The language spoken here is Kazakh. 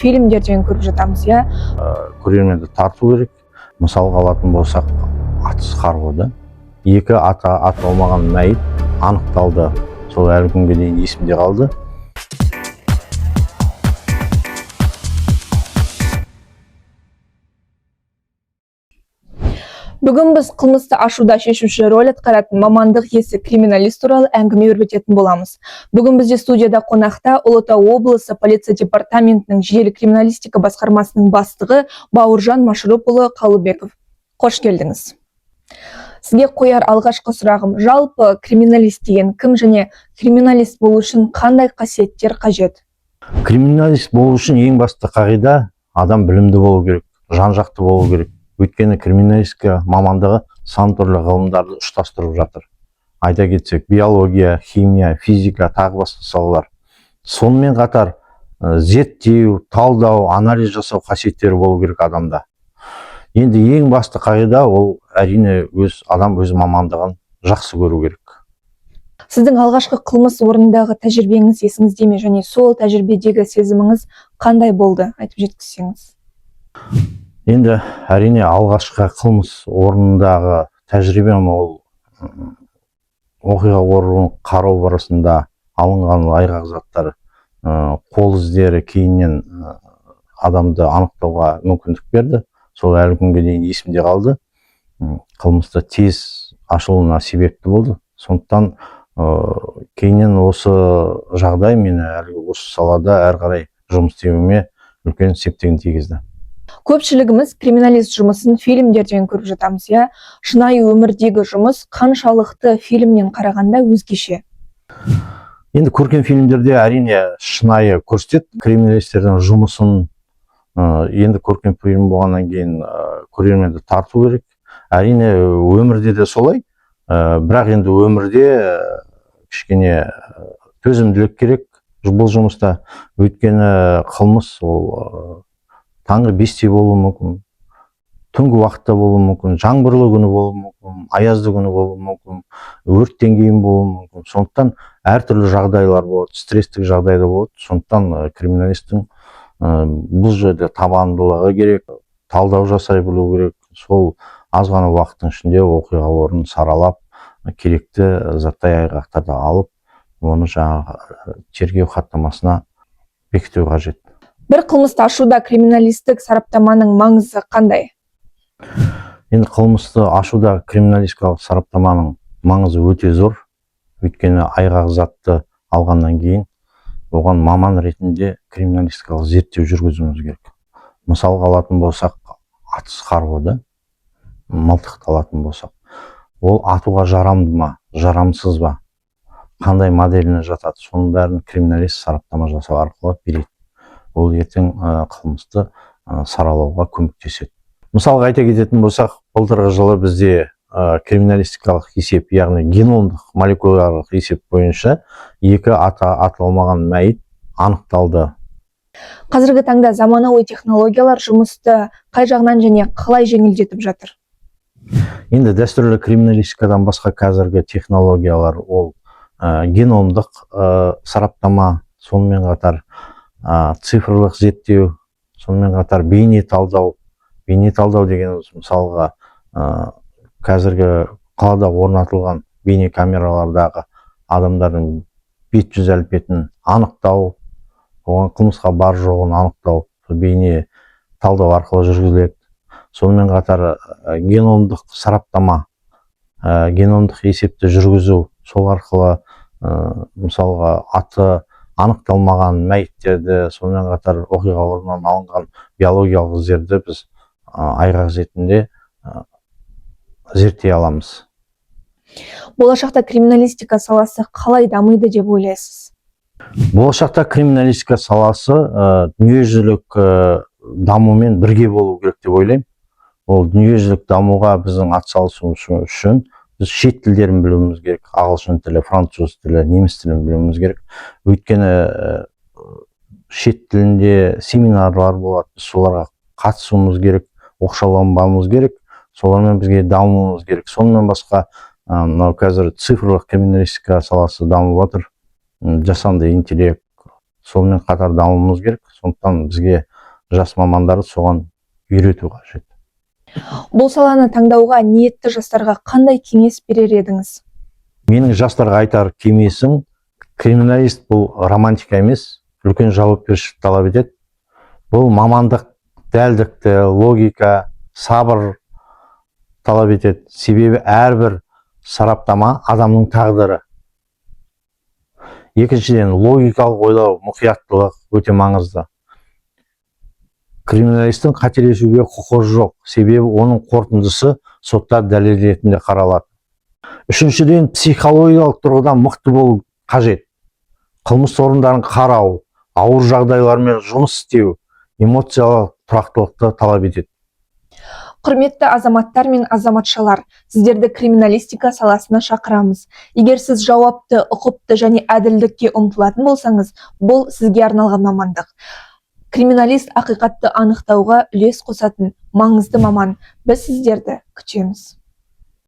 Фильмдерден көріп жатамыз, иә? Көрерменді тарту керек. Мысалға алатын болсақ, атыс қаруы. Екі аталмаған мәйіт анықталды. Сол әлі күнге дейін есімде қалды. Бүгін біз қылмысты ашуда шешуші рөл атқаратын мамандық иесі криминалист туралы әңгіме өрбітетін боламыз. Бүгін бізде студияда қонақта Ұлытау облысы полиция департаментінің жедел криминалистика басқармасының бастығы Бауыржан Машырупұлы Қалыбеков. Қош келдіңіз. Сізге қояр алғашқы сұрағым, жалпы криминалист деген кім және криминалист болу үшін қандай қасиеттер қажет? Криминалист болу үшін ең басты қағида адам білімді болу керек, жан-жақты болу керек. Өйткені криминалистика мамандығы сан түрлі ғылымдарды ұштастырып жатыр. Айта кетсек, биология, химия, физика, тағы басқа салалар. Сонымен қатар зерттеу, талдау, анализ жасау қасиеттері болу керек адамда. Енді ең басты қағида ол әрине адам өз мамандығын жақсы көру керек. Сіздің алғашқы қылмыс орнындағы тәжірибеңіз есіңізде ме, және сол тәжірибедегі сезіміңіз қандай болды? Айтып жеткізсеңіз. Енді әрине алғашқы қылмыс орнындағы тәжірибем ол оқиға орнын қарау барысында алынған айғақ заттар, қол іздері кейіннен адамды анықтауға мүмкіндік берді. Сол әлі күнге дейін есімде қалды. Қылмысты тез ашылуына себепті болды. Сондықтан кейіннен осы жағдай мені әлгі осы салада әрі қарай жұмыс істеуіме үлкен септігін тигізді. Көпшілігіміз криминалист жұмысын фильмдерден көріп жатамыз, иә? Шынайы өмірдегі жұмыс қаншалықты фильмнен қарағанда өзгеше? Енді көрген фильмдерде әрине шынайы көрсетеді криминалистердің жұмысын. Енді көрген фильм болғаннан кейін көрерменді тарту керек. Әрине өмірде де солай. Бірақ енді өмірде кішкене төзімділік керек бұл жұмыста. Өйткені қылмыс ол таңғы 5-те болуы мүмкін, түнгі уақытта болуы мүмкін, жаңбырлы күні болуы мүмкін, аязды күні болуы мүмкін, өрттен кейін болуы мүмкін. Сондықтан әртүрлі жағдайлар болады, стресстік жағдайда болады. Сондықтан криминалистің бұл жерде табандылығы керек, талдау жасай білу керек. Сол аз ғана уақыттың ішінде оқиға орнын саралап, керекті заттай айғақтарды алып, оны жаңағы тергеу хаттамасына бекіту қажет. Бір қылмысты ашуда криминалистік сараптаманың маңызы қандай? Енді қылмысты ашуда криминалистикалық сараптаманың маңызы өте зор. Өйткені айғақ затты алғаннан кейін оған маман ретінде криминалистикалық зерттеу жүргізуіміз керек. Мысалға алатын болсақ, атыс қаруы, мылтықты алатын болсақ, ол атуға жарамды ма, жарамсыз ба, қандай моделіне жатады, соның бәрін криминалист сараптама жасау арқылы береді. Ол ертең қылмысты саралауға көмектеседі. Мысалға айта кететін болсақ, былтырғы жылы бізде криминалистикалық есеп, яғни геномдық молекулярлық есеп бойынша 2 аталмаған мәйіт анықталды. Қазіргі таңда заманауи технологиялар жұмысты қай жағынан және қалай жеңілдетіп жатыр? Енді дәстүрлі криминалистикадан басқа қазіргі технологиялар ол геномдық сараптама, сонымен қатар цифрлық зерттеу, сонымен қатар бейне талдау. Бейне талдау дегеніміз мысалға қазіргі қалада орнатылған бейне камералардағы адамдардың бет-жүз әлпетін анықтау, оған қылмысқа бар жоғын анықтау, бейне талдау арқылы жүргізіледі. Сонымен қатар геномдық сараптама, геномдық есепті жүргізу, сол арқылы мысалға аты анықталмаған мәйіттерді, сонымен қатар оқиға орнынан алынған биологиялық іздерді біз айғақ ретінде зерттей аламыз. Болашақта криминалистика саласы қалай дамиды деп ойлайсыз? Болашақта криминалистика саласы дүниежүзілік дамумен бірге болу керек деп ойлаймын. Ол дүниежүзілік дамуға біздің атсалысуымыз үшін біз шет тілдерін білуіміз керек, ағылшын тілі, француз тілі, неміс тілін білуіміз керек. Өйткені шет тілінде семинарлар болады, біз соларға қатысуымыз керек, оқшауланбауымыз керек, солармен бізге дамуымыз керек. Сонымен басқа қазір цифрлық криминалистика саласы дамып жатыр, жасанды интеллект, сонымен қатар дамуымыз керек. Сондықтан бізге жас мамандарды соған үйрету қажет. Бұл саланы таңдауға ниетті жастарға қандай кеңес берер едіңіз? Менің жастарға айтар кеңесім, криминалист бұл романтика емес, үлкен жауапкершілік талап етеді. Бұл мамандық дәлдікті, логика, сабыр талап етеді. Себебі әрбір сараптама адамның тағдыры. Екіншіден, логикалық ойлау, мұқияттылық өте маңызды. Криминалистің қателесуге құқығы жоқ, себебі оның қорытындысы сотта дәлел ретінде қаралады. Үшіншіден, психологиялық тұрғыдан мықты болу қажет. Қылмыс орындарын қарау, ауыр жағдайлармен жұмыс істеу, эмоциялық тұрақтылықты талап етеді. Құрметті азаматтар мен азаматшалар, сіздерді криминалистика саласына шақырамыз. Егер сіз жауапты, ұқыпты және әділдікке ұмтылатын болсаңыз, бұл сізге арналған мамандық. Криминалист ақиқатты анықтауға үлес қосатын маңызды маман. Біз сіздерді күтеміз.